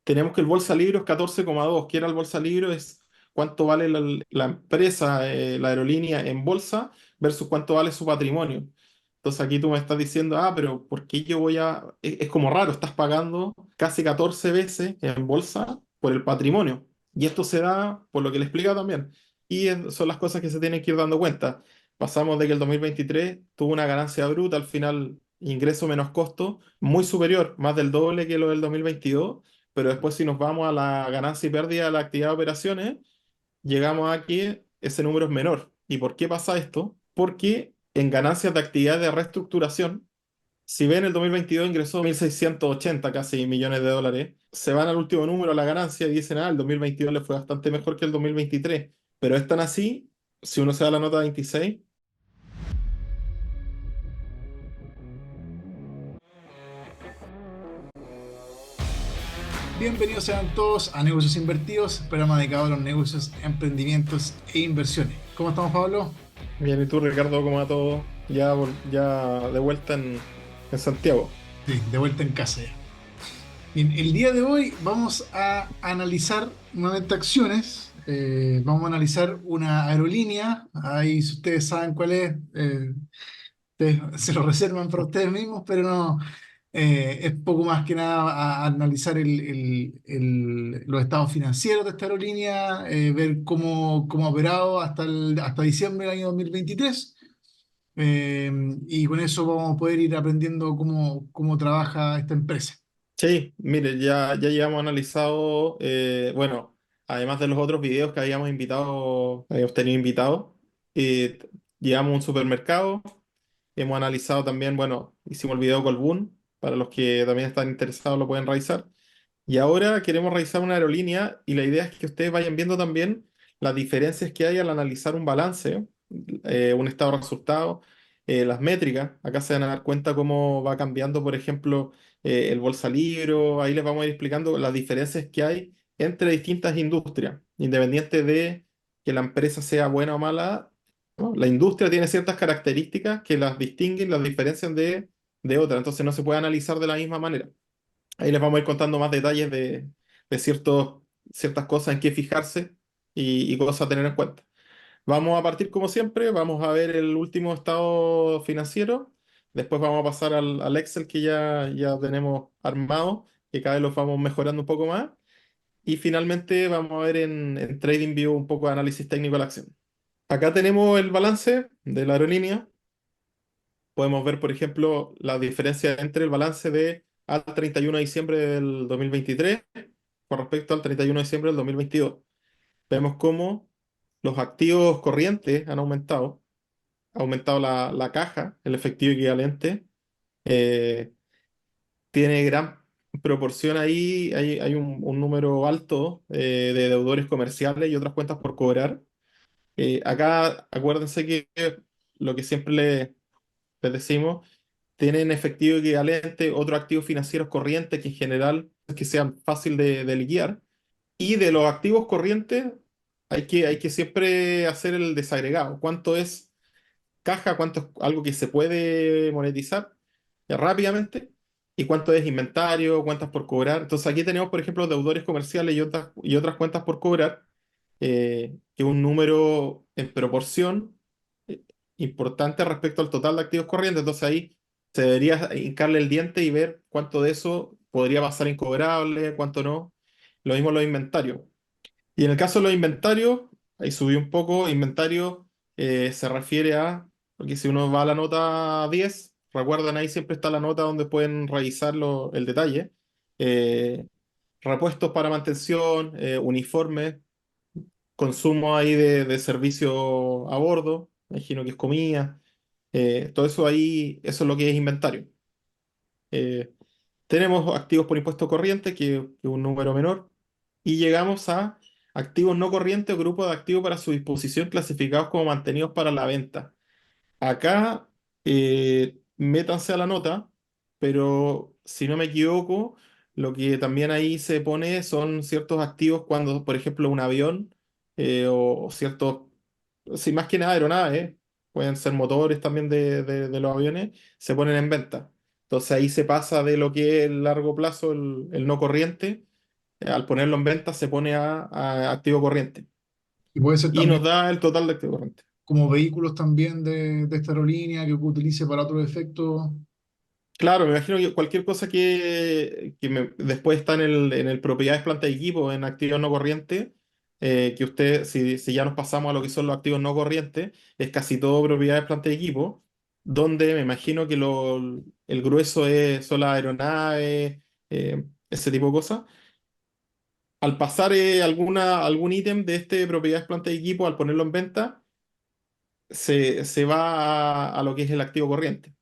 tenemos que el bolsa libro es 14,2. ¿Qué era el bolsa libro? Es cuánto vale la empresa, la aerolínea en bolsa versus cuánto vale su patrimonio. Entonces aquí tú me estás diciendo, pero ¿por qué yo voy a...? Es como raro, estás pagando casi 14 veces en bolsa por el patrimonio. Y esto se da por lo que le explica también. Son las cosas que se tienen que ir dando cuenta. Pasamos de que el 2023 tuvo una ganancia bruta, al final ingreso menos costo, muy superior, más del doble que lo del 2022, pero después si nos vamos a la ganancia y pérdida de la actividad de operaciones, llegamos a que ese número es menor. ¿Y por qué pasa esto? Porque en ganancias de actividad de reestructuración, si ven el 2022 ingresó 1.680 casi millones de dólares, se van al último número, a la ganancia, y dicen, el 2022 le fue bastante mejor que el 2023. Pero es tan así, si uno se da la nota 26. Bienvenidos sean todos a Negocios Invertidos, programa dedicado a los negocios, emprendimientos e inversiones. ¿Cómo estamos, Pablo? Bien, ¿y tú, Ricardo, cómo va todo? Ya de vuelta en Santiago. Sí, de vuelta en casa ya. Bien, el día de hoy vamos a analizar nuevamente acciones. Vamos a analizar una aerolínea. Ahí, si ustedes saben cuál es, ustedes se lo reservan para ustedes mismos, pero no. Es poco más que nada a analizar los estados financieros de esta aerolínea, ver cómo ha operado hasta diciembre del año 2023. eh, y con eso vamos a poder ir aprendiendo cómo trabaja esta empresa. Sí, mire, ya llevamos analizado, bueno, además de los otros videos que habíamos tenido invitados, eh, llevamos un supermercado, hemos analizado también, bueno, hicimos el video Colbún, para los que también están interesados lo pueden revisar. Y ahora queremos revisar una aerolínea y la idea es que ustedes vayan viendo también las diferencias que hay al analizar un balance, un estado de resultados, las métricas. Acá se van a dar cuenta cómo va cambiando, por ejemplo, el bolsa libro. Ahí les vamos a ir explicando las diferencias que hay entre distintas industrias, independiente de que la empresa sea buena o mala, ¿no? La industria tiene ciertas características que las distinguen, las diferencian de otras, entonces no se puede analizar de la misma manera. Ahí les vamos a ir contando más detalles de ciertas cosas en qué fijarse y cosas a tener en cuenta. Vamos a partir como siempre, vamos a ver el último estado financiero, después vamos a pasar al Excel que ya tenemos armado, que cada vez lo vamos mejorando un poco más, y finalmente vamos a ver en TradingView un poco de análisis técnico de la acción. Acá tenemos el balance de la aerolínea. Podemos ver, por ejemplo, la diferencia entre el balance de al 31 de diciembre del 2023 con respecto al 31 de diciembre del 2022. Vemos cómo los activos corrientes han aumentado. Ha aumentado la caja, el efectivo equivalente. eh, Tiene gran proporción ahí. Hay un número alto de deudores comerciales y otras cuentas por cobrar. Acá, acuérdense que lo que siempre les decimos, tienen efectivo equivalente, otros activos financieros corrientes que en general que sean fácil de liquidar. Y de los activos corrientes hay que siempre hacer el desagregado. ¿Cuánto es caja? ¿Cuánto es algo que se puede monetizar rápidamente? ¿Y cuánto es inventario? ¿Cuentas por cobrar? Entonces aquí tenemos, por ejemplo, deudores comerciales y otras cuentas por cobrar, que es un número en proporción eh, importante respecto al total de activos corrientes. Entonces ahí se debería hincarle el diente y ver cuánto de eso podría pasar incobrable, cuánto no. Lo mismo los inventarios. Y en el caso de los inventarios, ahí subí un poco. Inventario se refiere a, porque si uno va a la nota 10, recuerdan ahí siempre está la nota donde pueden revisar el detalle. Eh, Repuestos para mantención, uniformes, consumo ahí de servicio a bordo, imagino que es comida, todo eso ahí, eso es lo que es inventario. Eh, Tenemos activos por impuesto corriente, que es un número menor, y llegamos a activos no corrientes o grupos de activos para su disposición clasificados como mantenidos para la venta. Acá, métanse a la nota, pero si no me equivoco, lo que también ahí se pone son ciertos activos cuando, por ejemplo, un avión, o ciertos, sí, más que nada aeronaves, pueden ser motores también de los aviones, se ponen en venta. Entonces ahí se pasa de lo que es el largo plazo, el no corriente, al ponerlo en venta se pone a activo corriente Y puede ser y también nos da el total de activo corriente. como vehículos también de esta aerolínea que utilice para otros efectos. Claro, me imagino que cualquier cosa después está en el propiedades, planta y equipo, en activos no corrientes, que usted, si ya nos pasamos a lo que son los activos no corrientes, es casi todo propiedades, planta y equipo, donde me imagino que el grueso son las aeronaves, ese tipo de cosas. Al pasar algún ítem de este propiedades, planta y equipo, al ponerlo en venta, se va a lo que es el activo corriente.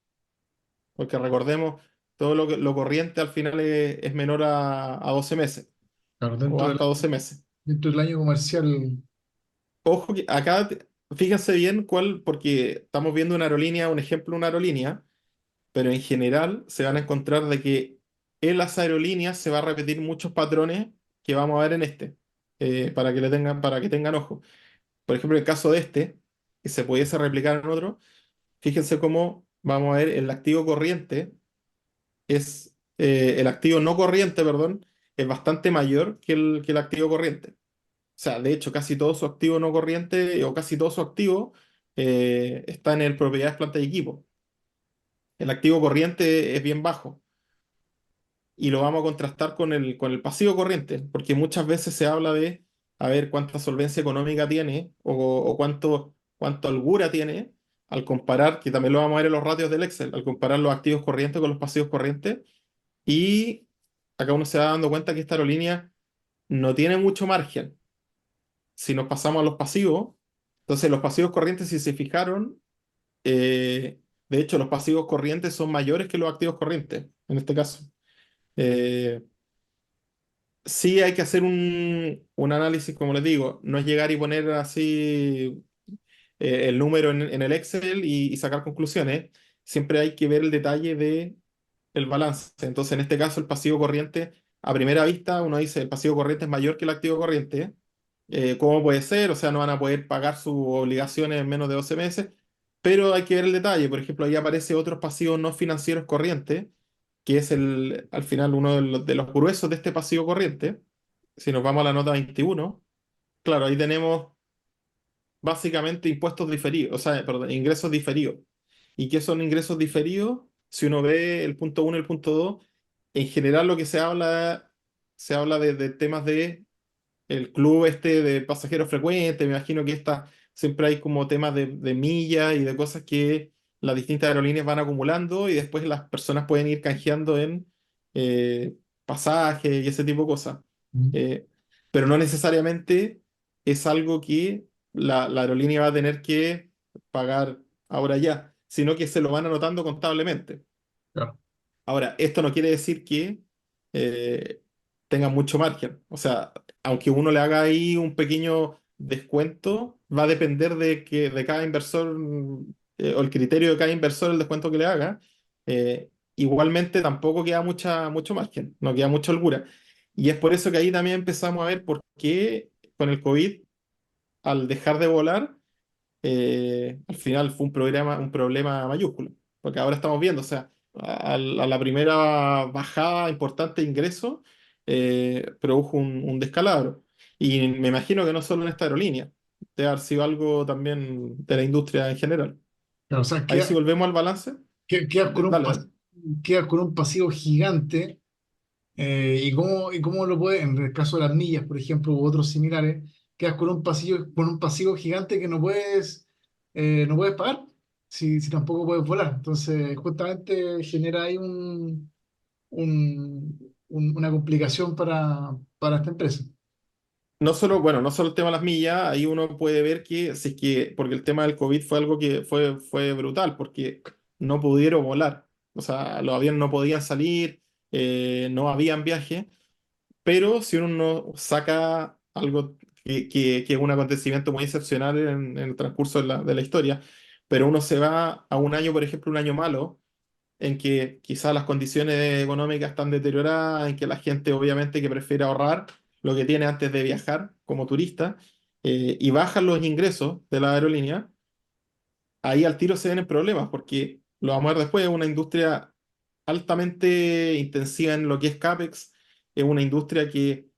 Porque recordemos, todo lo corriente al final es menor a 12 meses Claro, o hasta 12 meses. dentro del año comercial. Ojo que acá, fíjense bien porque estamos viendo una aerolínea, un ejemplo de una aerolínea, pero en general se van a encontrar de que en las aerolíneas se va a repetir muchos patrones que vamos a ver en este, para que tengan ojo. Por ejemplo, en el caso de este, que se pudiese replicar en otro, fíjense cómo vamos a ver el activo corriente el activo no corriente, perdón, es bastante mayor que el activo corriente. O sea, de hecho, casi todo su activo no corriente o casi todo su activo está en el propiedades, planta y equipo. El activo corriente es bien bajo y lo vamos a contrastar con el pasivo corriente, porque muchas veces se habla de a ver cuánta solvencia económica tiene o cuánto holgura tiene al comparar, que también lo vamos a ver en los ratios del Excel, al comparar los activos corrientes con los pasivos corrientes. Y acá uno se va dando cuenta que esta aerolínea no tiene mucho margen. Si nos pasamos a los pasivos, entonces los pasivos corrientes, si se fijaron, de hecho los pasivos corrientes son mayores que los activos corrientes, en este caso. Eh, sí hay que hacer un análisis, como les digo, no es llegar y poner así el número en el Excel y sacar conclusiones. Siempre hay que ver el detalle de el balance. Entonces, en este caso, el pasivo corriente, a primera vista, uno dice el pasivo corriente es mayor que el activo corriente. ¿Cómo puede ser? O sea, no van a poder pagar sus obligaciones en menos de 12 meses, pero hay que ver el detalle. Por ejemplo, ahí aparece otros pasivos no financieros corrientes, que es al final uno de los gruesos de este pasivo corriente. Si nos vamos a la nota 21, claro, ahí tenemos básicamente impuestos diferidos, o sea, perdón, ingresos diferidos. ¿Y qué son ingresos diferidos? Si uno ve el punto uno y el punto 2, en general lo que se habla de temas de el club este de pasajeros frecuentes. Me imagino que siempre hay como temas de millas y de cosas que las distintas aerolíneas van acumulando y después las personas pueden ir canjeando en eh, pasajes y ese tipo de cosas. Mm. Eh, pero no necesariamente es algo que la aerolínea va a tener que pagar ahora ya, sino que se lo van anotando contablemente. Claro. Ahora, esto no quiere decir que eh, tenga mucho margen. O sea, aunque uno le haga ahí un pequeño descuento, va a depender de cada inversor, o el criterio de cada inversor, el descuento que le haga. Igualmente tampoco queda mucho margen, no queda mucha holgura. Y es por eso que ahí también empezamos a ver por qué con el COVID, al dejar de volar, al final fue un problema mayúsculo, porque ahora estamos viendo, o sea, a la primera bajada importante de ingresos, produjo un descalabro. Y me imagino que no solo en esta aerolínea, debe haber sido algo también de la industria en general. Claro, o sea, Ahí si volvemos al balance, quedas con dale, dale. quedas con un pasivo gigante. Y cómo lo puedes, en el caso de las millas, por ejemplo, u otros similares, quedas con un pasivo gigante que no puedes pagar si tampoco puedes volar? Entonces, justamente genera ahí una complicación para esta empresa. No solo, bueno, no solo el tema de las millas, ahí uno puede ver que, si es que, porque el tema del COVID fue algo que fue brutal, porque no pudieron volar. O sea, los aviones no podían salir, no habían viajes. Pero si uno no saca algo que es un acontecimiento muy excepcional en el transcurso de la historia, pero uno se va a un año, por ejemplo, un año malo, en que quizás las condiciones económicas están deterioradas, en que la gente obviamente que prefiere ahorrar lo que tiene antes de viajar como turista, y bajan los ingresos de la aerolínea, ahí al tiro se ven problemas, porque lo vamos a ver después, es una industria altamente intensiva en lo que es CAPEX, es una industria que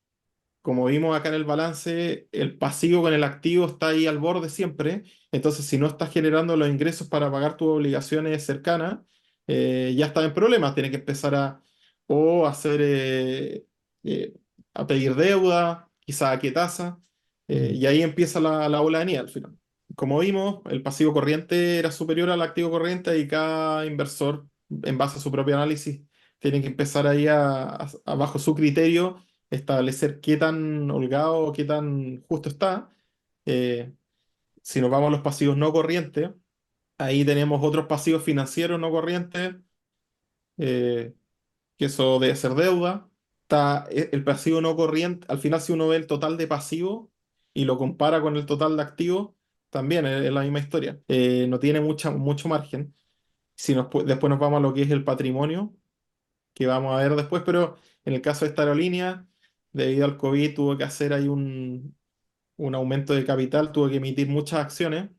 como vimos acá en el balance, el pasivo con el activo está ahí al borde siempre. Entonces, si no estás generando los ingresos para pagar tus obligaciones cercanas, ya estás en problemas. Tienes que empezar a o hacer eh, a pedir deuda, quizás a qué tasa, Mm, y ahí empieza la ola de nieve al final. Como vimos, el pasivo corriente era superior al activo corriente y cada inversor, en base a su propio análisis, tiene que empezar ahí bajo su criterio establecer qué tan holgado o qué tan justo está. Eh, si nos vamos a los pasivos no corrientes, ahí tenemos otros pasivos financieros no corrientes, eh, que eso debe ser deuda. Está el pasivo no corriente, al final si uno ve el total de pasivos y lo compara con el total de activos, también es la misma historia. No tiene mucho margen. Si después nos vamos a lo que es el patrimonio, que vamos a ver después, pero en el caso de esta aerolínea, debido al COVID, tuvo que hacer ahí un aumento de capital, tuvo que emitir muchas acciones,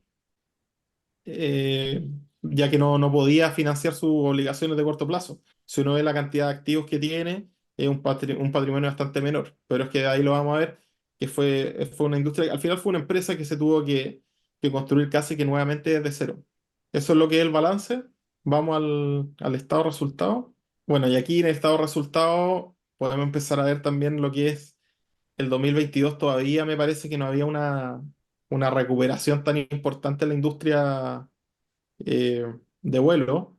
eh, ya que no podía financiar sus obligaciones de corto plazo. Si uno ve la cantidad de activos que tiene, es un patrimonio bastante menor, pero es que ahí lo vamos a ver, que fue una industria, al final fue una empresa que se tuvo que construir casi que nuevamente desde cero. Eso es lo que es el balance. Vamos al estado de resultado. Bueno, y aquí en el estado de resultado podemos empezar a ver también lo que es el 2022. Todavía me parece que no había una recuperación tan importante en la industria de vuelo.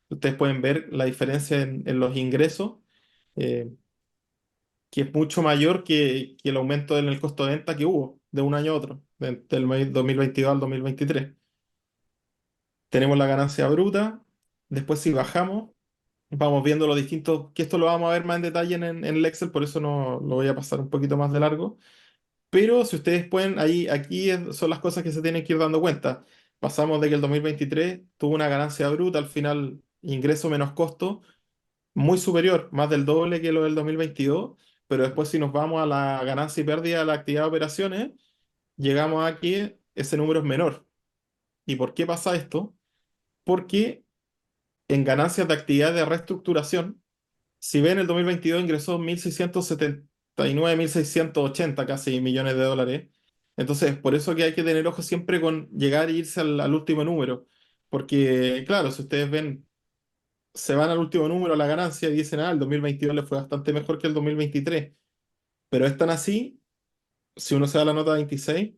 Ustedes pueden ver la diferencia en los ingresos, eh, que es mucho mayor que el aumento en el costo de venta que hubo de un año a otro, del 2022 al 2023. Tenemos la ganancia bruta. Después, si bajamos, vamos viendo los distintos, que esto lo vamos a ver más en detalle en el Excel, por eso no lo voy a pasar un poquito más de largo. Pero si ustedes pueden, aquí son las cosas que se tienen que ir dando cuenta. Pasamos de que el 2023 tuvo una ganancia bruta, al final ingreso menos costo, muy superior, más del doble que lo del 2022, pero después si nos vamos a la ganancia y pérdida de la actividad de operaciones, llegamos a que ese número es menor. ¿Y por qué pasa esto? Porque en ganancias de actividad de reestructuración, si ven el 2022 ingresó 1.679, 1.680 casi millones de dólares. Entonces, por eso que hay que tener ojo siempre con llegar e irse al último número. Porque, claro, si ustedes ven, se van al último número, a la ganancia, y dicen, el 2022 le fue bastante mejor que el 2023. Pero es tan así, si uno se da la nota 26,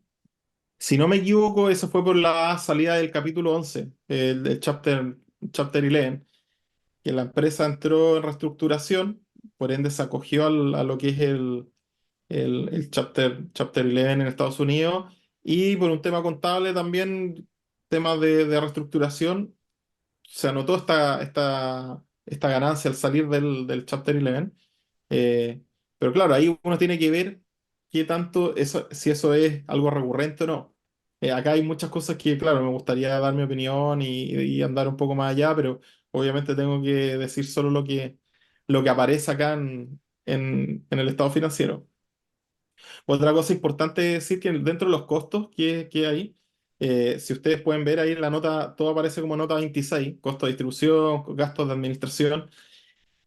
si no me equivoco, eso fue por la salida del capítulo 11, el del chapter 11, que la empresa entró en reestructuración, por ende se acogió a lo que es el chapter 11 en Estados Unidos, y por un tema contable también, temas de reestructuración, se anotó esta ganancia al salir del chapter 11. eh, pero claro, ahí uno tiene que ver qué tanto eso, si eso es algo recurrente o no. Acá hay muchas cosas que, claro, me gustaría dar mi opinión y andar un poco más allá, pero obviamente tengo que decir solo lo que aparece acá en el estado financiero. Otra cosa importante es decir que dentro de los costos que hay, si ustedes pueden ver ahí en la nota, todo aparece como nota 26, costo de distribución, gastos de administración.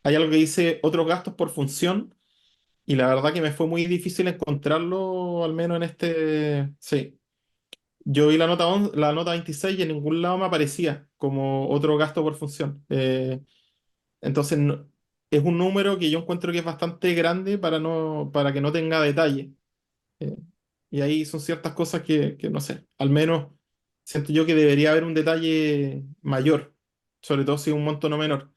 Hay algo que dice otros gastos por función, y la verdad que me fue muy difícil encontrarlo, al menos en este. Sí, yo vi la nota 26 y en ningún lado me aparecía como otro gasto por función. Entonces, es un número que yo encuentro que es bastante grande para que no tenga detalle. Eh, y ahí son ciertas cosas que no sé, al menos siento yo que debería haber un detalle mayor, sobre todo si es un monto no menor.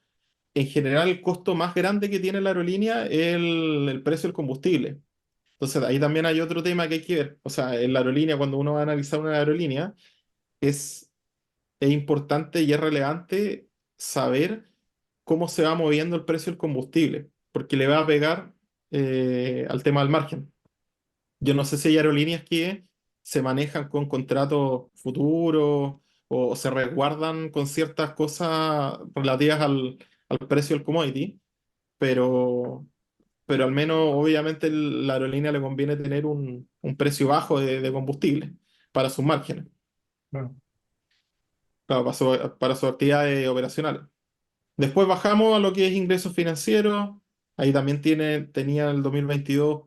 En general, el costo más grande que tiene la aerolínea es el precio del combustible. Entonces, ahí también hay otro tema que hay que ver. O sea, en la aerolínea, cuando uno va a analizar una aerolínea, es, es importante y es relevante saber cómo se va moviendo el precio del combustible, porque le va a pegar al tema del margen. Yo no sé si hay aerolíneas que se manejan con contratos futuros o se resguardan con ciertas cosas relativas al precio del commodity, pero, pero al menos obviamente la aerolínea le conviene tener un precio bajo de combustible para sus márgenes, claro. claro, para su actividades operacionales. Después bajamos a lo que es ingresos financieros. Ahí también tenía el 2022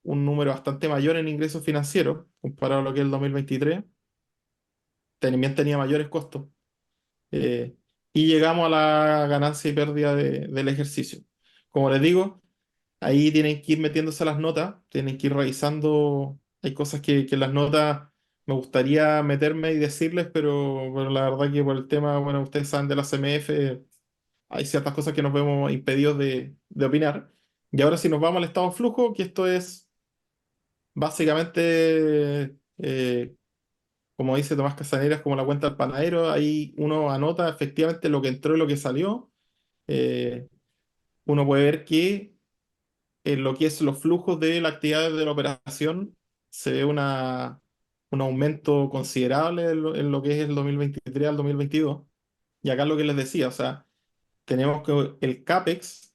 un número bastante mayor en ingresos financieros comparado a lo que es el 2023. También tenía mayores costos. eh, y llegamos a la ganancia y pérdida del ejercicio. Como les digo, ahí tienen que ir metiéndose las notas, tienen que ir revisando. Hay cosas que en las notas me gustaría meterme y decirles, pero la verdad que por el tema, bueno, ustedes saben de la CMF, hay ciertas cosas que nos vemos impedidos de opinar. Y ahora si nos vamos al estado de flujo, que esto es básicamente, como dice Tomás Casaneras, como la cuenta del panadero, ahí uno anota efectivamente lo que entró y lo que salió. Eh, Uno puede ver que en lo que es los flujos de la actividad de la operación se ve un aumento considerable en lo que es el 2023 al 2022. Y acá lo que les decía, o sea, tenemos que el CAPEX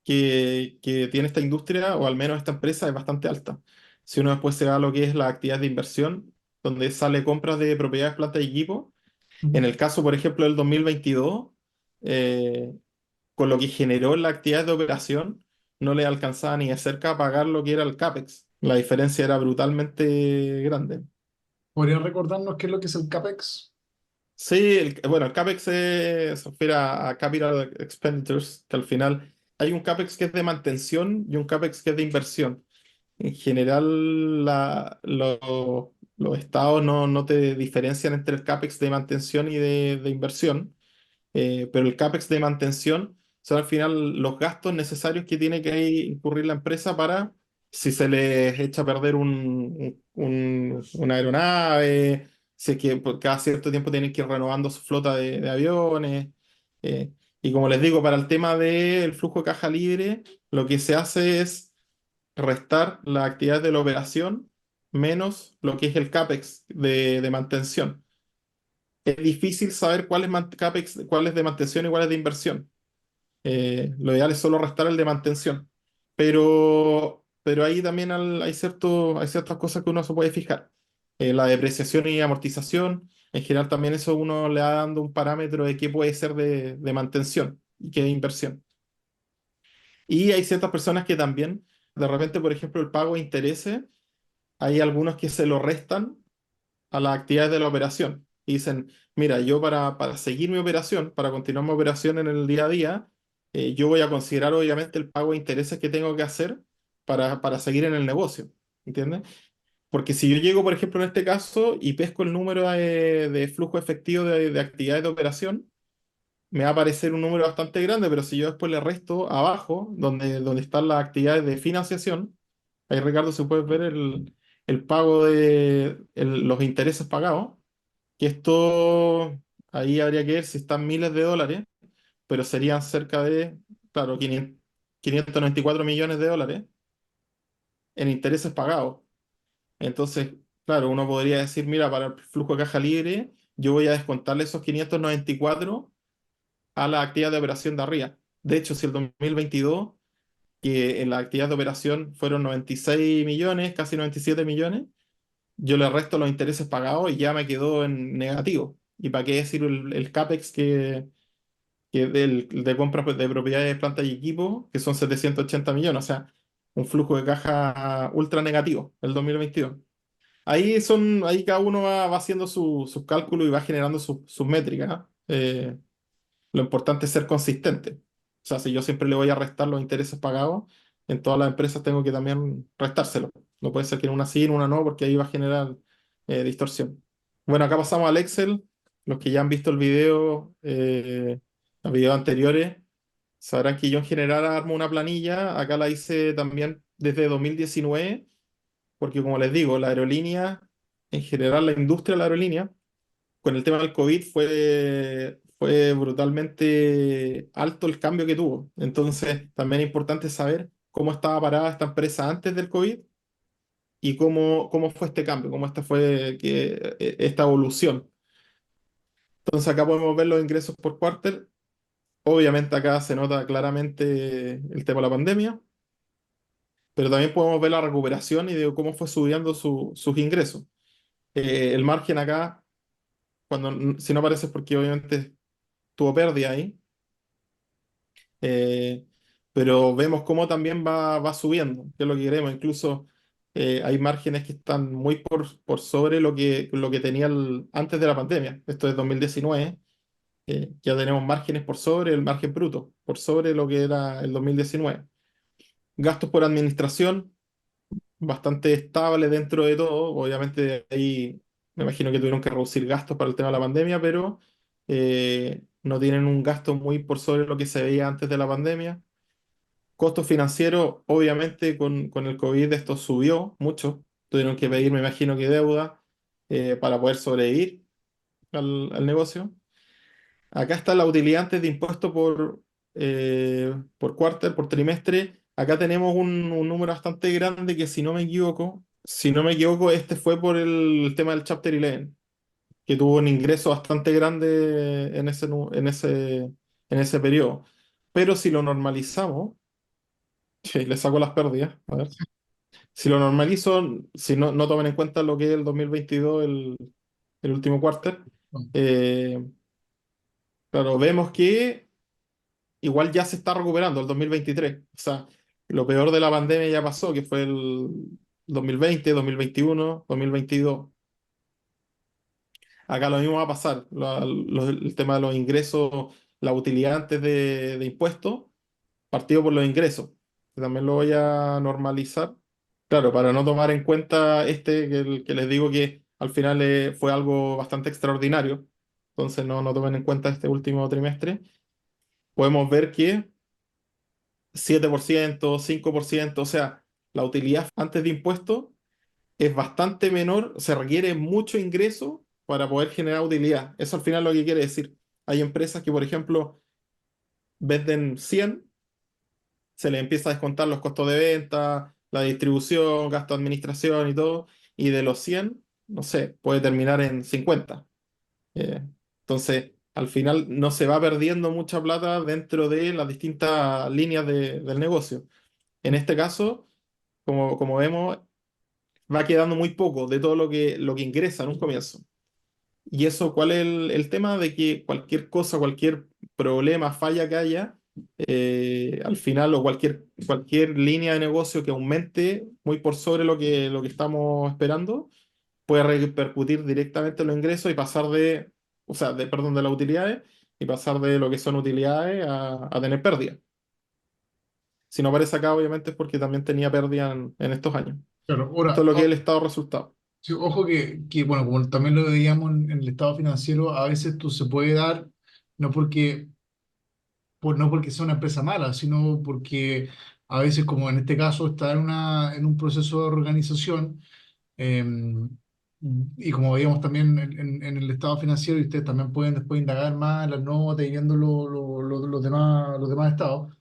que tiene esta industria, o al menos esta empresa, es bastante alta. Si uno después se va a lo que es la actividad de inversión, donde sale compras de propiedades, plantas y equipo, en el caso, por ejemplo, del 2022, eh, con lo que generó en la actividad de operación, no le alcanzaba ni de cerca a pagar lo que era el CAPEX. La diferencia era brutalmente grande. ¿Podría recordarnos qué es lo que es el CAPEX? Sí, bueno, el CAPEX se refiere a Capital Expenditures, que al final hay un CAPEX que es de mantención y un CAPEX que es de inversión. En general, los estados no te diferencian entre el CAPEX de mantención y de inversión. Pero el CAPEX de mantención son al final los gastos necesarios que tiene que incurrir la empresa para, si se les echa a perder una aeronave, si es que por cada cierto tiempo tienen que ir renovando su flota de aviones. eh, y como les digo, para el tema del flujo de caja libre, lo que se hace es restar la actividad de la operación menos lo que es el CAPEX de mantención. Es difícil saber cuál es CAPEX, cuál es de mantención y cuál es de inversión. Lo ideal es solo restar el de mantención. Pero ahí también hay ciertas cosas que uno se puede fijar. La depreciación y amortización, en general también eso uno le va dando un parámetro de qué puede ser de mantención y qué de inversión. Y hay ciertas personas que también, de repente, por ejemplo, el pago de intereses, hay algunos que se lo restan a las actividades de la operación. Y dicen, mira, yo para seguir mi operación, para continuar mi operación en el día a día, yo voy a considerar obviamente el pago de intereses que tengo que hacer para seguir en el negocio. ¿Entiendes? Porque si yo llego, por ejemplo, en este caso y pesco el número de flujo efectivo de actividades de operación, me va a aparecer un número bastante grande, pero si yo después le resto abajo, donde están las actividades de financiación, ahí Ricardo, se puede ver el pago los intereses pagados, que esto, ahí habría que ver si están miles de dólares, pero serían cerca de, claro, 594 millones de dólares en intereses pagados. Entonces, claro, uno podría decir, mira, para el flujo de caja libre, yo voy a descontarle esos 594 a la actividad de operación de arriba. De hecho, si el 2022, que en la actividad de operación fueron 96 millones, casi 97 millones, yo le resto los intereses pagados y ya me quedó en negativo. ¿Y para qué decir el CAPEX de compra pues, de propiedades, plantas y equipos, que son 780 millones? O sea, un flujo de caja ultra negativo el 2022. Ahí cada uno va haciendo sus cálculos y va generando sus métricas. ¿Ah? Lo importante es ser consistente. O sea, si yo siempre le voy a restar los intereses pagados, en todas las empresas tengo que también restárselos. No puede ser que en una sí, en una no, porque ahí va a generar distorsión. Bueno, acá pasamos al Excel. Los que ya han visto el video, los videos anteriores, sabrán que yo en general armo una planilla. Acá la hice también desde 2019, porque como les digo, la aerolínea, en general la industria de la aerolínea, con el tema del COVID fue brutalmente alto el cambio que tuvo. Entonces, también es importante saber cómo estaba parada esta empresa antes del COVID y cómo fue este cambio, cómo esta evolución. Entonces, acá podemos ver los ingresos por cuarter. Obviamente, acá se nota claramente el tema de la pandemia, pero también podemos ver la recuperación y de cómo fue subiendo sus ingresos. El margen acá, si no aparece es porque obviamente tuvo pérdida ahí. pero vemos cómo también va subiendo, que es lo que queremos. Incluso hay márgenes que están muy por sobre lo que tenía antes de la pandemia. Esto es 2019. Ya tenemos márgenes por sobre el margen bruto, por sobre lo que era el 2019. Gastos por administración, bastante estable dentro de todo. Obviamente ahí me imagino que tuvieron que reducir gastos para el tema de la pandemia, pero no tienen un gasto muy por sobre lo que se veía antes de la pandemia. Costos financieros, obviamente con el COVID esto subió mucho. Tuvieron que pedir, me imagino que deuda para poder sobrevivir al negocio. Acá está la utilidad antes de impuesto por quarter, por trimestre. Acá tenemos un número bastante grande que si no me equivoco, este fue por el tema del Chapter 11, que tuvo un ingreso bastante grande en ese periodo. Pero si lo normalizamos, que le saco las pérdidas, a ver. Si lo normalizo, si no tomen en cuenta lo que es el 2022, el último quarter, Bueno, eh, claro, vemos que igual ya se está recuperando el 2023. O sea, lo peor de la pandemia ya pasó, que fue el 2020, 2021, 2022. Acá lo mismo va a pasar. El tema de los ingresos, la utilidad antes de impuestos, partido por los ingresos. Que también lo voy a normalizar. Claro, para no tomar en cuenta que les digo que al final fue algo bastante extraordinario. Entonces no tomen en cuenta este último trimestre. Podemos ver que 7%, 5%, o sea, la utilidad antes de impuestos es bastante menor, se requiere mucho ingreso para poder generar utilidad. Eso al final lo que quiere decir. Hay empresas que, por ejemplo, venden 100, se les empieza a descontar los costos de venta, la distribución, gasto de administración y todo, y de los 100, no sé, puede terminar en 50. Eh, entonces, al final no se va perdiendo mucha plata dentro de las distintas líneas del negocio. En este caso, como vemos, va quedando muy poco de todo lo que ingresa en un comienzo. Y eso, ¿cuál es el tema? De que cualquier cosa, cualquier problema, falla que haya, al final, o cualquier línea de negocio que aumente muy por sobre lo que estamos esperando, puede repercutir directamente en los ingresos y pasar o sea, perdón, de las utilidades, y pasar de lo que son utilidades a tener pérdida. Si no aparece acá, obviamente es porque también tenía pérdida en estos años. claro, Esto ahora, es lo que es el estado de resultado. sí, ojo bueno, como también lo veíamos en el estado financiero, a veces esto se puede dar no no porque sea una empresa mala, sino porque a veces, como en este caso, está en un proceso de organización. eh, y como veíamos también en el estado financiero, y ustedes también pueden después indagar más en las notas y viendo los demás estados,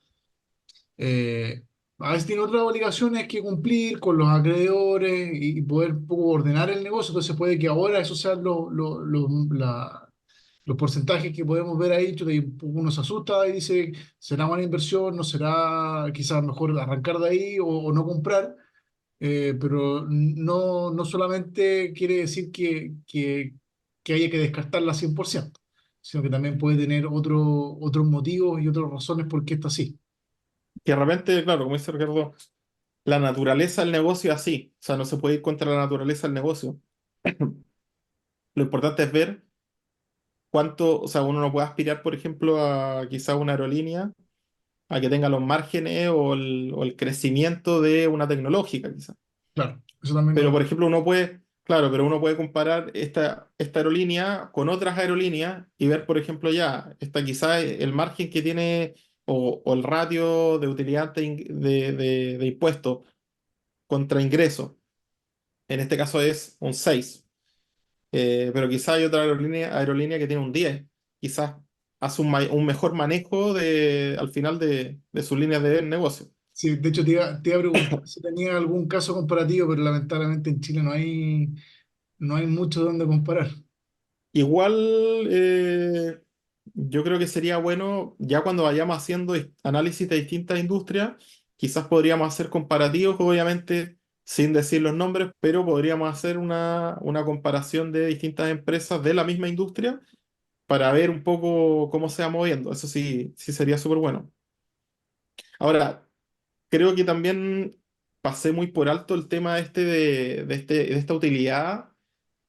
a veces tiene otras obligaciones que cumplir con los acreedores y poder un poco ordenar el negocio. Entonces puede que ahora eso sea los porcentajes que podemos ver ahí. Y uno se asusta y dice, ¿será buena inversión? ¿No será quizás mejor arrancar de ahí o no comprar? Pero no solamente quiere decir que haya que descartarla 100%, sino que también puede tener otros motivos y otras razones por qué está así. Que de repente, claro, como dice Ricardo, la naturaleza del negocio es así. O sea, no se puede ir contra la naturaleza del negocio. Lo importante es ver cuánto, o sea, uno no puede aspirar, por ejemplo, a quizá una aerolínea a que tenga los márgenes o el crecimiento de una tecnológica, quizá. Claro, eso también Pero, lo... por ejemplo, uno puede comparar esta aerolínea con otras aerolíneas y ver, por ejemplo, ya, quizá el margen que tiene o el ratio de utilidad de impuestos contra ingresos. En este caso es un 6. Pero quizá hay otra aerolínea que tiene un 10. Quizás hace un mejor manejo al final de sus líneas de negocio. Sí, de hecho te iba a preguntar si tenía algún caso comparativo, pero lamentablemente en Chile no hay mucho donde comparar. Igual, yo creo que sería bueno, ya cuando vayamos haciendo análisis de distintas industrias, quizás podríamos hacer comparativos, obviamente sin decir los nombres, pero podríamos hacer una comparación de distintas empresas de la misma industria para ver un poco cómo se va moviendo. Eso sí, sí sería súper bueno. Ahora, creo que también pasé muy por alto el tema este de esta utilidad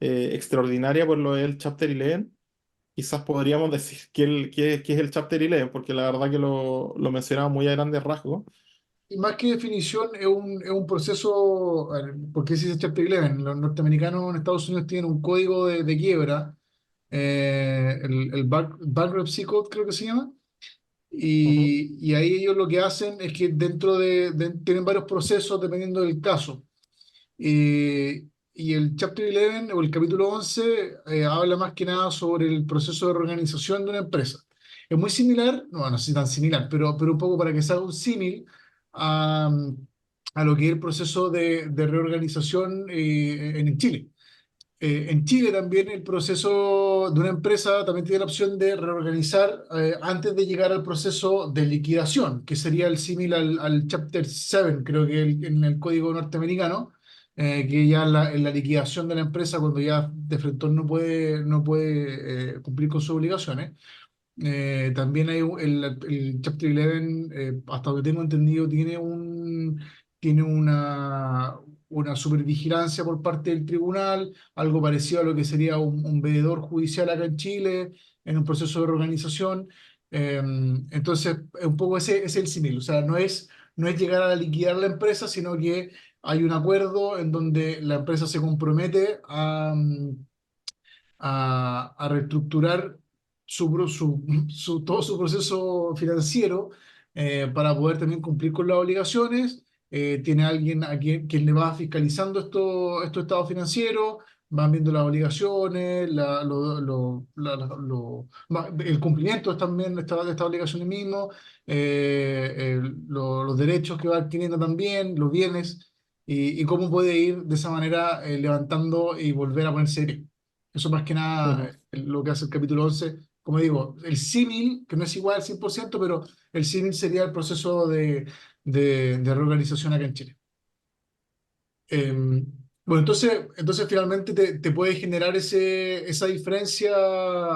extraordinaria por lo del Chapter 11. Quizás podríamos decir que es el Chapter 11, porque la verdad que lo mencionaba muy a grandes rasgos. Y más que definición, es un proceso, a ver, ¿por qué se dice Chapter 11? Los norteamericanos en Estados Unidos tienen un código de quiebra, Bankruptcy Code creo que se llama, Ujú, y ahí ellos lo que hacen es que dentro tienen varios procesos dependiendo del caso. Y el Chapter 11 o el capítulo 11 habla más que nada sobre el proceso de reorganización de una empresa. Es muy similar, no, no sé si tan similar, pero un poco para que se haga un símil a, a lo que es el proceso de reorganización en Chile. En Chile también el proceso de una empresa también tiene la opción de reorganizar antes de llegar al proceso de liquidación, que sería el símil al Chapter 7, creo que en el código norteamericano, que ya en la liquidación de la empresa, cuando ya de frente no puede cumplir con sus obligaciones. También hay el Chapter 11, hasta donde tengo entendido, tiene una supervigilancia por parte del tribunal, algo parecido a lo que sería un veedor judicial acá en Chile, en un proceso de reorganización. Entonces, un poco ese es el símil. O sea, no es llegar a liquidar la empresa, sino que hay un acuerdo en donde la empresa se compromete a reestructurar todo su proceso financiero para poder también cumplir con las obligaciones. Tiene alguien quien le va fiscalizando estos estados financieros, van viendo las obligaciones, el cumplimiento también de estas obligaciones mismos, los derechos que va adquiriendo también, los bienes, y cómo puede ir de esa manera levantando y volver a ponerse derecho. Eso más que nada ujú. lo que hace el capítulo 11. Como digo, el símil, que no es igual al 100%, pero el símil sería el proceso de reorganización acá en Chile. Bueno, entonces finalmente te puede generar esa diferencia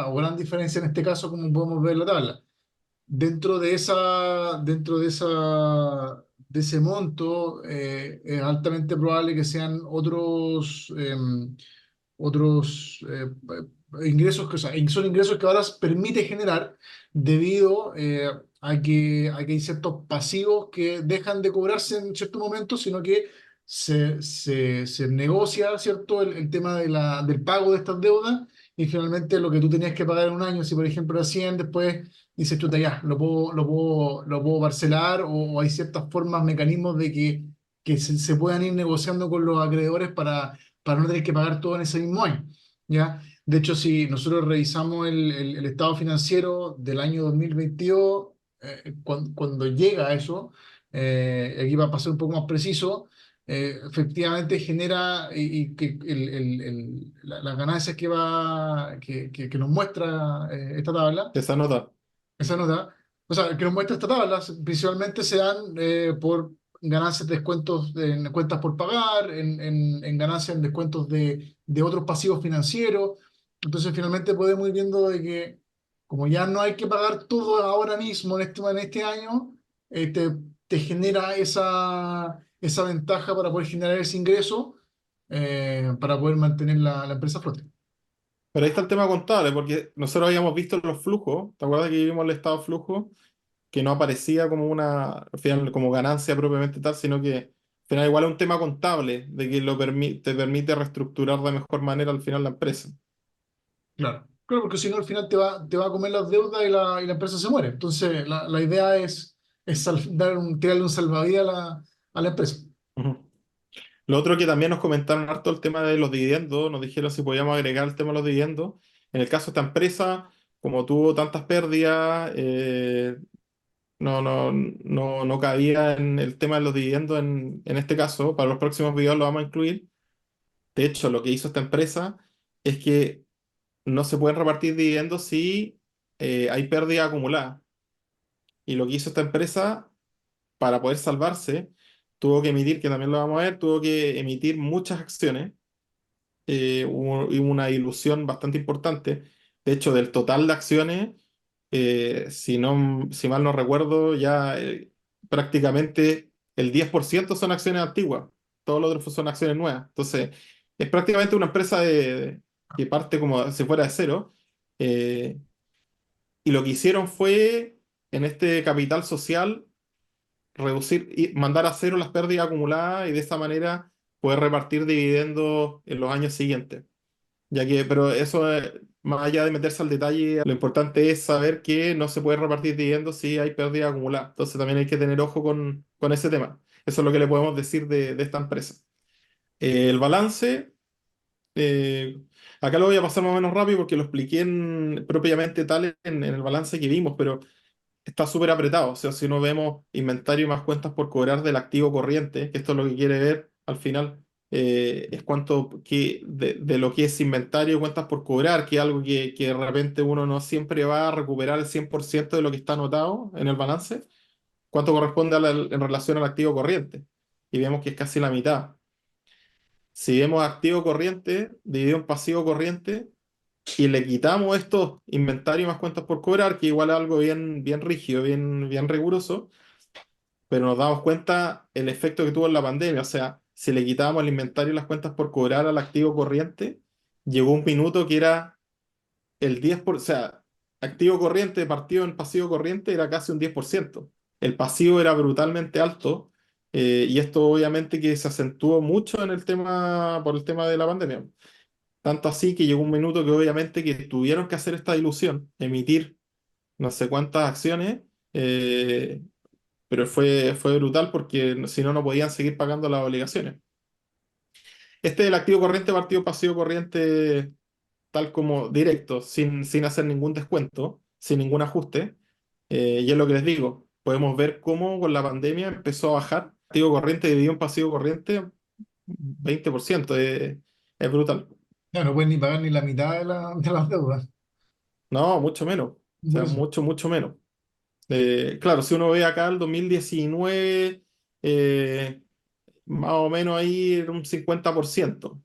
o gran diferencia en este caso, como podemos ver en la tabla. De ese monto, es altamente probable que sean otros ingresos o sea, son ingresos que ahora permite generar debido a que hay ciertos pasivos que dejan de cobrarse en cierto momento, sino que se negocia, ¿cierto? El tema del pago de estas deudas y finalmente lo que tú tenías que pagar en un año, si por ejemplo era 100, después dices, chuta, ya, lo puedo parcelar o hay ciertas formas, mecanismos de que se puedan ir negociando con los acreedores para no tener que pagar todo en ese mismo año, ¿ya? De hecho, si nosotros revisamos el estado financiero del año 2022, cuando llega a eso, aquí va a pasar un poco más preciso, efectivamente genera y que las ganancias que nos muestra esta tabla, Esa nota. esa nota, o sea, que nos muestra esta tabla, principalmente se dan por ganancias, descuentos en cuentas por pagar, en ganancias en descuentos de otros pasivos financieros. Entonces, finalmente podemos ir viendo de que, como ya no hay que pagar todo ahora mismo en este año, te genera esa ventaja para poder generar ese ingreso para poder mantener la empresa a flote. Pero ahí está el tema contable, porque nosotros habíamos visto los flujos. ¿Te acuerdas que vimos el estado de flujo? Que no aparecía como al final, como ganancia propiamente tal, sino que al final igual es un tema contable, de que te permite reestructurar de mejor manera al final la empresa. Claro, claro, porque si no al final te va a comer las deudas y la empresa se muere. Entonces la idea es tirarle un salvavidas a la empresa. Ujú. Lo otro que también nos comentaron harto el tema de los dividendos, nos dijeron si podíamos agregar el tema de los dividendos. En el caso de esta empresa, como tuvo tantas pérdidas, no cabía en el tema de los dividendos en este caso. Para los próximos videos lo vamos a incluir. De hecho, lo que hizo esta empresa es que no se pueden repartir dividendos si hay pérdida acumulada. Y lo que hizo esta empresa, para poder salvarse, tuvo que emitir, que también lo vamos a ver, tuvo que emitir muchas acciones. Hubo una dilución bastante importante. De hecho, del total de acciones, si mal no recuerdo, ya prácticamente el 10% son acciones antiguas, todos los otros son acciones nuevas. Entonces, es prácticamente una empresa que parte como si fuera de cero. eh, y lo que hicieron fue, en este capital social, reducir y mandar a cero las pérdidas acumuladas y de esa manera poder repartir dividendos en los años siguientes. Ya que, pero eso, más allá de meterse al detalle, lo importante es saber que no se puede repartir dividendos si hay pérdida acumulada. Entonces también hay que tener ojo con ese tema. Eso es lo que le podemos decir de esta empresa. El balance, eh, acá lo voy a pasar más o menos rápido porque lo expliqué propiamente tal en el balance que vimos, pero está súper apretado. O sea, si no vemos inventario y más cuentas por cobrar del activo corriente, que esto es lo que quiere ver al final, es cuánto de lo que es inventario y cuentas por cobrar, que es algo que de repente uno no siempre va a recuperar el 100% de lo que está anotado en el balance, cuánto corresponde en relación al activo corriente. Y vemos que es casi la mitad. Si vemos activo corriente dividido en pasivo corriente, y le quitamos estos inventarios más cuentas por cobrar, que igual es algo bien rígido, bien riguroso, pero nos damos cuenta el efecto que tuvo en la pandemia. O sea, si le quitábamos el inventario y las cuentas por cobrar al activo corriente, llegó un minuto que era el 10%, o sea, activo corriente partido en pasivo corriente era casi un 10%. El pasivo era brutalmente alto, y esto obviamente que se acentuó mucho en el tema, por el tema de la pandemia. Tanto así que llegó un minuto que obviamente que tuvieron que hacer esta dilución, emitir no sé cuántas acciones, pero fue brutal porque si no, no podían seguir pagando las obligaciones. Este es el activo corriente partido pasivo corriente tal como directo, sin hacer ningún descuento, sin ningún ajuste. Y es lo que les digo, podemos ver cómo con la pandemia empezó a bajar. Activo corriente dividido en pasivo corriente, 20%, es brutal. Ya no pueden ni pagar ni la mitad de las deudas. No, mucho menos. O Por sea, eso. mucho menos. Claro, si uno ve acá el 2019, eh, más o menos ahí era un 50%.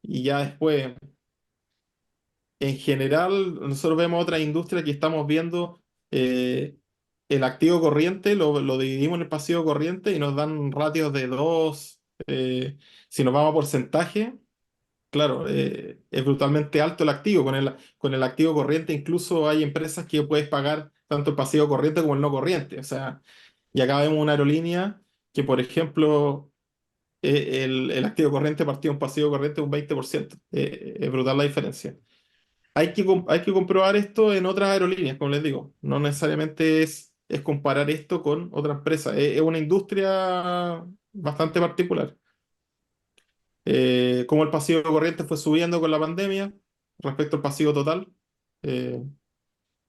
Y ya después, en general, nosotros vemos otras industrias que estamos viendo, eh, el activo corriente, lo dividimos en el pasivo corriente y nos dan ratios de 2. Si nos vamos a porcentaje, claro, es brutalmente alto el activo. Con el activo corriente incluso hay empresas que puedes pagar tanto el pasivo corriente como el no corriente. O sea, y acá vemos una aerolínea que, por ejemplo, el activo corriente partido en pasivo corriente un 20%. Es brutal la diferencia. Hay que comprobar esto en otras aerolíneas, como les digo. No necesariamente es comparar esto con otra empresa. Es una industria bastante particular. Cómo el pasivo corriente fue subiendo con la pandemia respecto al pasivo total. Eh,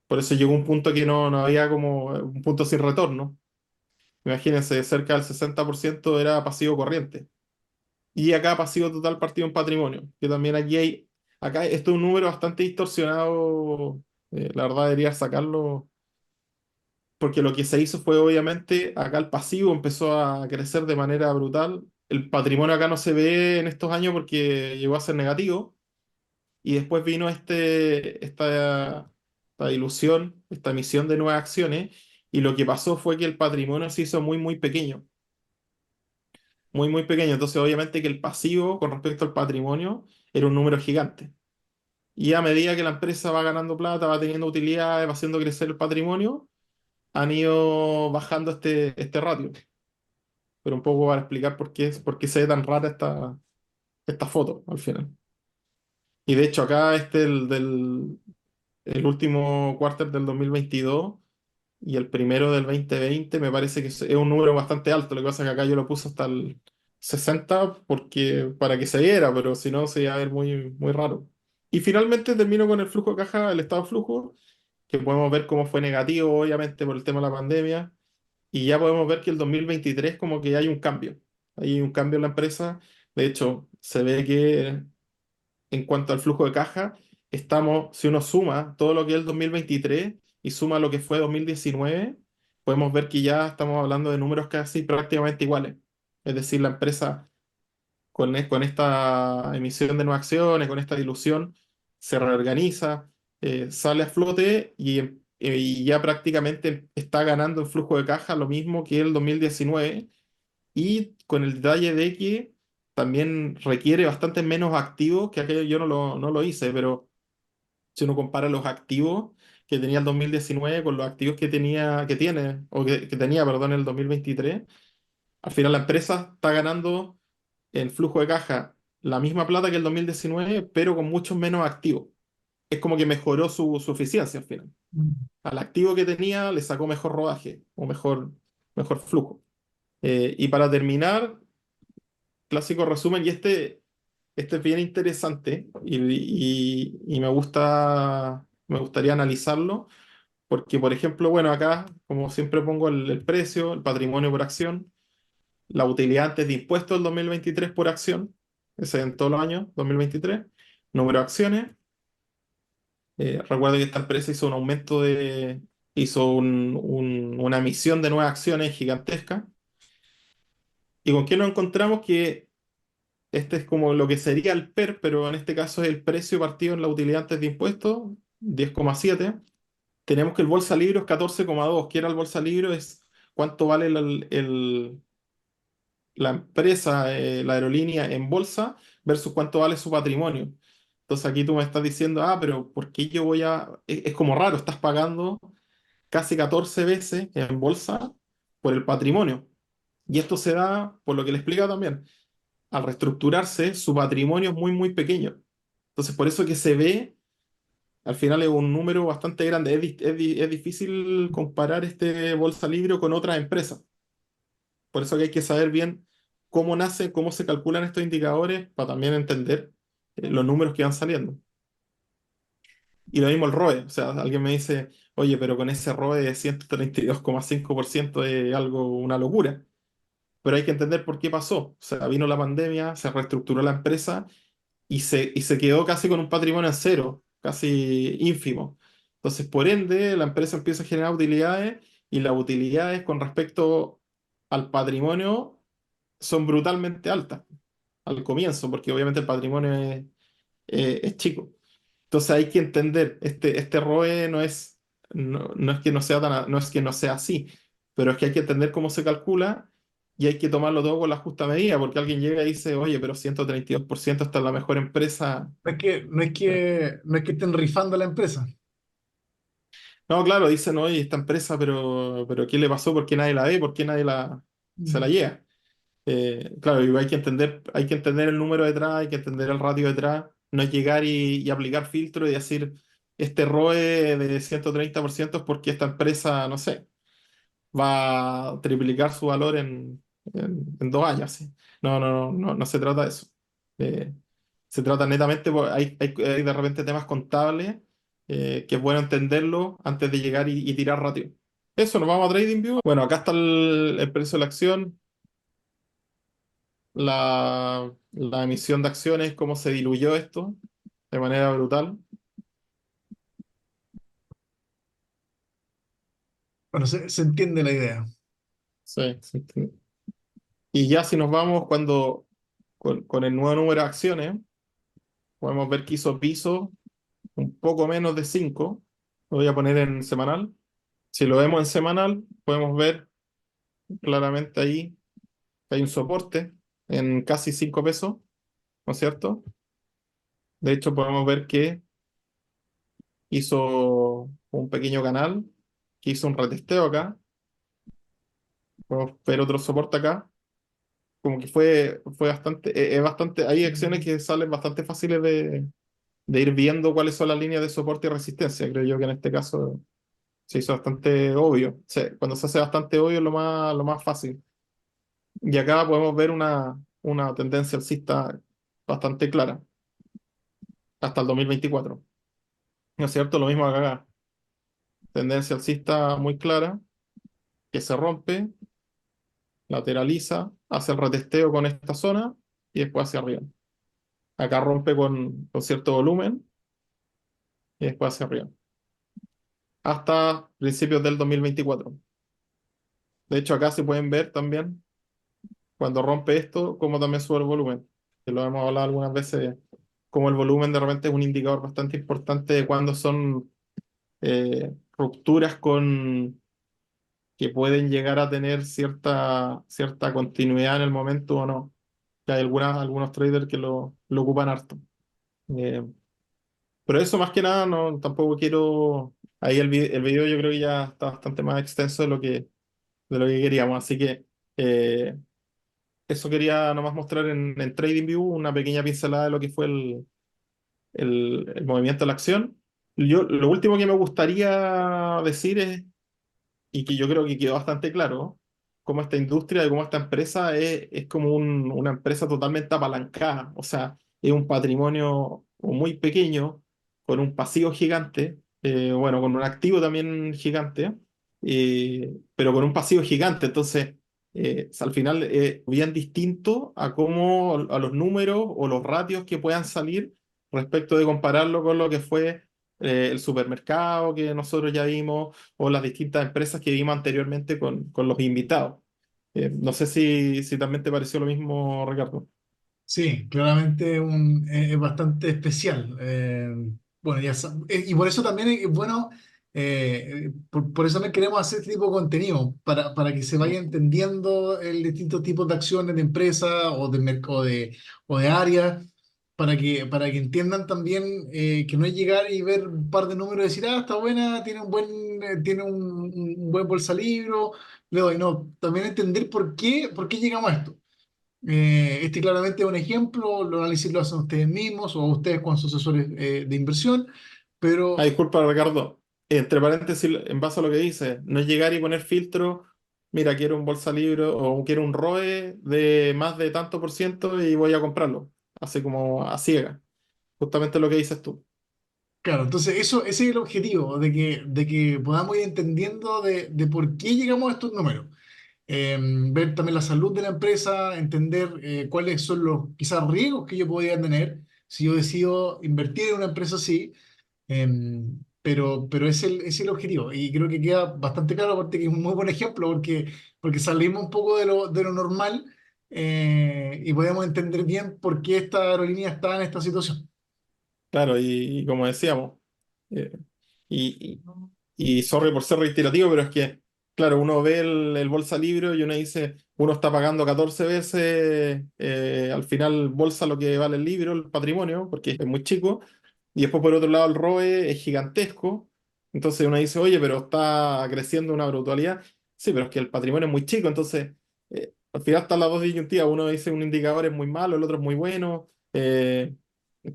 por eso llegó un punto que no había como un punto sin retorno. Imagínense, cerca del 60% era pasivo corriente. Y acá pasivo total partido en patrimonio, que también acá esto es un número bastante distorsionado. La verdad debería sacarlo, porque lo que se hizo fue obviamente, acá el pasivo empezó a crecer de manera brutal. El patrimonio acá no se ve en estos años porque llegó a ser negativo. Y después vino esta dilución, esta emisión de nuevas acciones, y lo que pasó fue que el patrimonio se hizo muy pequeño, muy pequeño. Entonces, obviamente que el pasivo con respecto al patrimonio era un número gigante. Y a medida que la empresa va ganando plata, va teniendo utilidades, va haciendo crecer el patrimonio, han ido bajando este ratio. Pero un poco para explicar por qué se ve tan rara esta foto al final. Y de hecho, acá el último quarter del 2022 y el primero del 2020 me parece que es un número bastante alto. Lo que pasa es que acá yo lo puse hasta el 60 porque, para que se viera, pero si no se iba a ver muy raro. Y finalmente termino con el flujo de caja, el estado de flujo, que podemos ver cómo fue negativo, obviamente, por el tema de la pandemia. Y ya podemos ver que el 2023 como que hay un cambio. Hay un cambio en la empresa. De hecho, se ve que en cuanto al flujo de caja, si uno suma todo lo que es el 2023 y suma lo que fue 2019, podemos ver que ya estamos hablando de números casi prácticamente iguales. Es decir, la empresa con esta emisión de nuevas acciones, con esta dilución, se reorganiza, sale a flote y y ya prácticamente está ganando en flujo de caja lo mismo que el 2019 y con el detalle de que también requiere bastante menos activos que aquello yo no lo hice, pero si uno compara los activos que tenía el 2019 con los activos que tiene, o que tenía, perdón, el 2023, al final la empresa está ganando en flujo de caja la misma plata que el 2019, pero con muchos menos activos. Es como que mejoró su eficiencia al final. Mm. Al activo que tenía le sacó mejor rodaje o mejor flujo. Y para terminar, clásico resumen, este es bien interesante y me gustaría analizarlo, porque por ejemplo, bueno, acá, como siempre pongo el precio, el patrimonio por acción, la utilidad antes de impuestos del 2023 por acción, ese en todos los años, 2023, número de acciones. Recuerdo que esta empresa hizo una emisión de nuevas acciones gigantesca. ¿Y con qué nos encontramos? Que este es como lo que sería el PER, pero en este caso es el precio partido en la utilidad antes de impuestos, 10,7. Tenemos que el bolsa libro es 14,2. ¿Qué era el bolsa libro? Es cuánto vale la empresa, la aerolínea en bolsa versus cuánto vale su patrimonio. Entonces aquí tú me estás diciendo, pero ¿por qué yo voy a...? Es como raro, estás pagando casi 14 veces en bolsa por el patrimonio. Y esto se da, por lo que le explica también, al reestructurarse, su patrimonio es muy, muy pequeño. Entonces, por eso que se ve, al final es un número bastante grande. Es difícil comparar este Bolsa Libre con otras empresas. Por eso que hay que saber bien cómo nace, cómo se calculan estos indicadores para también entender los números que van saliendo. Y lo mismo el ROE. O sea, alguien me dice, oye, pero con ese ROE de 132,5% es algo, una locura. Pero hay que entender por qué pasó. O sea, vino la pandemia, se reestructuró la empresa y se quedó casi con un patrimonio en cero, casi ínfimo. Entonces, por ende, la empresa empieza a generar utilidades y las utilidades con respecto al patrimonio son brutalmente altas al comienzo, porque obviamente el patrimonio es chico. Entonces hay que entender, este ROE no es que no sea no es que no sea así, pero es que hay que entender cómo se calcula y hay que tomarlo todo con la justa medida, porque alguien llega y dice, oye, pero 132% esta es la mejor empresa. No es que estén rifando la empresa. No, claro, dicen, oye, esta empresa, pero ¿qué le pasó? ¿Por qué nadie la ve? ¿Por qué nadie se la Mm. lleva? Claro, y hay que entender el número detrás, hay que entender el ratio detrás, no es llegar y aplicar filtro y decir, este ROE de 130% es porque esta empresa, no sé, va a triplicar su valor en 2 años. ¿Sí? No se trata de eso. Eh, Se trata netamente, hay de repente temas contables que es bueno entenderlo antes de llegar y tirar ratio. Eso, nos vamos a TradingView. Bueno, acá está el precio de la acción, la emisión de acciones, cómo se diluyó esto de manera brutal. Bueno, se entiende la idea. Sí, sí, sí. Y ya si nos vamos con el nuevo número de acciones, podemos ver que hizo piso un poco menos de 5. Lo voy a poner en semanal. Si lo vemos en semanal, podemos ver claramente ahí que hay un soporte en casi 5 pesos, ¿no es cierto? De hecho, podemos ver que hizo un pequeño canal, que hizo un retesteo acá. Podemos ver otro soporte acá. Como que fue bastante, hay acciones que salen bastante fáciles de ir viendo cuáles son las líneas de soporte y resistencia. Creo yo que en este caso se hizo bastante obvio. Cuando se hace bastante obvio es lo más fácil. Y acá podemos ver una tendencia alcista bastante clara hasta el 2024. ¿No es cierto? Lo mismo acá. Tendencia alcista muy clara que se rompe, lateraliza, hace el retesteo con esta zona y después hacia arriba. Acá rompe con cierto volumen y después hacia arriba. Hasta principios del 2024. De hecho, acá se pueden ver también cuando rompe esto, cómo también sube el volumen. Que lo hemos hablado algunas veces, como el volumen de repente es un indicador bastante importante de cuándo son rupturas con que pueden llegar a tener cierta continuidad en el momento o no. Que hay algunos traders que lo ocupan harto. Eh, pero eso más que nada, no, tampoco quiero. Ahí el video yo creo que ya está bastante más extenso de lo que queríamos. Así que eh, eso quería nomás mostrar en TradingView, una pequeña pincelada de lo que fue el movimiento de la acción. Lo último que me gustaría decir es y que yo creo que quedó bastante claro cómo esta industria, de cómo esta empresa es como una empresa totalmente apalancada, o sea, es un patrimonio muy pequeño, con un pasivo gigante, bueno, con un activo también gigante, pero con un pasivo gigante, entonces, al final es bien distinto a cómo, a los números o los ratios que puedan salir respecto de compararlo con lo que fue el supermercado que nosotros ya vimos o las distintas empresas que vimos anteriormente con los invitados. No sé si también te pareció lo mismo, Ricardo. Sí, claramente es bastante especial. Bueno, y por eso también es bueno, por eso también queremos hacer este tipo de contenido, para que se vaya Mm. entendiendo el distintos tipos de acciones de empresa o de mercado o de áreas, para que entiendan también que no es llegar y ver un par de números y decir, ah, está buena, tiene un buen bolsa libro, le doy. No, también entender por qué llegamos a esto. Este claramente es un ejemplo, los análisis lo hacen ustedes mismos o ustedes con sus asesores de inversión, Ah, pero disculpa, Ricardo. Entre paréntesis, en base a lo que dice, no es llegar y poner filtro, mira, quiero un bolsa libre o quiero un ROE de más de tanto por ciento y voy a comprarlo. Así como a ciega. Justamente lo que dices tú. claro, entonces ese es el objetivo, de que podamos ir entendiendo de por qué llegamos a estos números. Ver también la salud de la empresa, entender cuáles son los quizás riesgos que yo podría tener si yo decido invertir en una empresa así. Pero es el objetivo y creo que queda bastante claro, aparte que es un muy buen ejemplo porque salimos un poco de lo normal, y podemos entender bien por qué esta aerolínea está en esta situación. Claro, y como decíamos, eh, y, y sorry por ser reiterativo, pero es que, claro, uno ve el bolsa libre y uno dice, uno está pagando 14 veces al final bolsa lo que vale el libro, el patrimonio, porque es muy chico, y después por otro lado el ROE es gigantesco, entonces uno dice, oye, pero está creciendo una brutalidad, sí, pero es que el patrimonio es muy chico, entonces al final están las dos disyuntivas, uno dice un indicador es muy malo, el otro es muy bueno.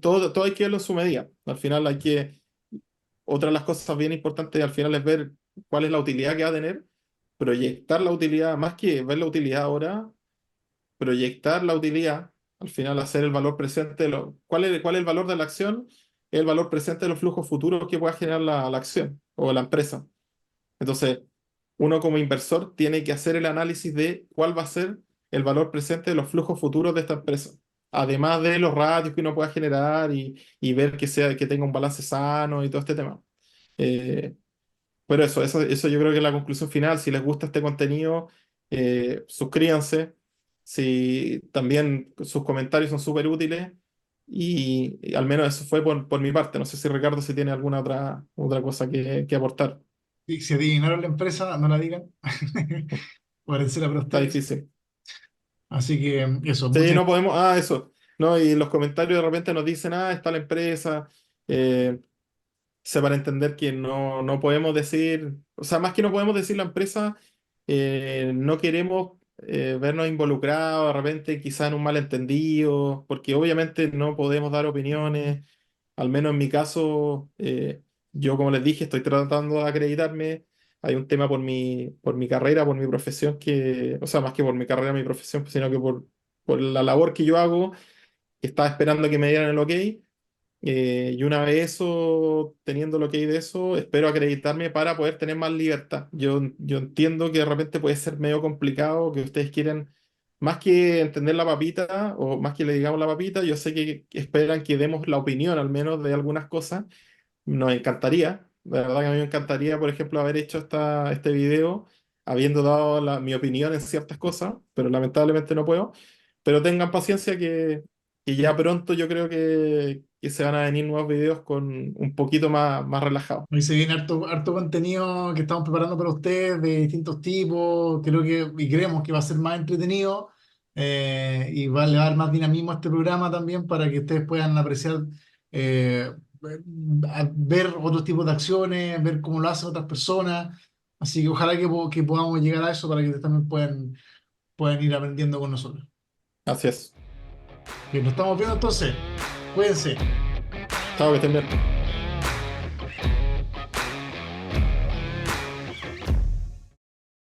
Todo hay que verlo en su medida. Al final otra de las cosas bien importantes al final es ver cuál es la utilidad que va a tener, proyectar la utilidad, más que ver la utilidad ahora, proyectar la utilidad, al final hacer el valor presente, ¿cuál es el valor de la acción? El valor presente de los flujos futuros que pueda generar la acción o la empresa. Entonces, uno como inversor tiene que hacer el análisis de cuál va a ser el valor presente de los flujos futuros de esta empresa. Además de los ratios que uno pueda generar y ver que tenga un balance sano y todo este tema. Eh, pero eso yo creo que es la conclusión final. Si les gusta este contenido, suscríbanse. Si también sus comentarios son súper útiles. Y al menos eso fue por mi parte. No sé si Ricardo si tiene alguna otra cosa que aportar. Y si adivinaron la empresa, no la digan, parecerá para Está ustedes. difícil. Así que eso, Sí, muchas. no podemos. Eso. No, y en los comentarios de repente nos dicen, está la empresa. Eh, se para entender que no podemos decir, o sea, más que no podemos decir la empresa, no queremos vernos involucrados de repente quizá en un malentendido, porque obviamente no podemos dar opiniones, al menos en mi caso, yo como les dije, estoy tratando de acreditarme, hay un tema por mi carrera, por mi profesión, o sea, más que por mi carrera, mi profesión, sino que por la labor que yo hago, estaba esperando que me dieran el ok. Y una vez eso, teniendo lo que hay de eso, espero acreditarme para poder tener más libertad. Yo entiendo que de repente puede ser medio complicado, que ustedes quieren, más que entender la papita, o más que le digamos la papita, yo sé que esperan que demos la opinión al menos de algunas cosas. Nos encantaría, la verdad que a mí me encantaría, por ejemplo, haber hecho este video habiendo dado mi opinión en ciertas cosas, pero lamentablemente no puedo. Pero tengan paciencia que ya pronto yo creo que se van a venir nuevos videos con un poquito más relajados. Y se viene harto contenido que estamos preparando para ustedes de distintos tipos, creo que, y creemos que va a ser más entretenido, y le va a dar más dinamismo a este programa también para que ustedes puedan apreciar, eh, ver otros tipos de acciones, ver cómo lo hacen otras personas. Así que ojalá que podamos llegar a eso para que ustedes también puedan ir aprendiendo con nosotros. Así es. Que nos estamos viendo entonces. Cuídense. Chao, que estén bien.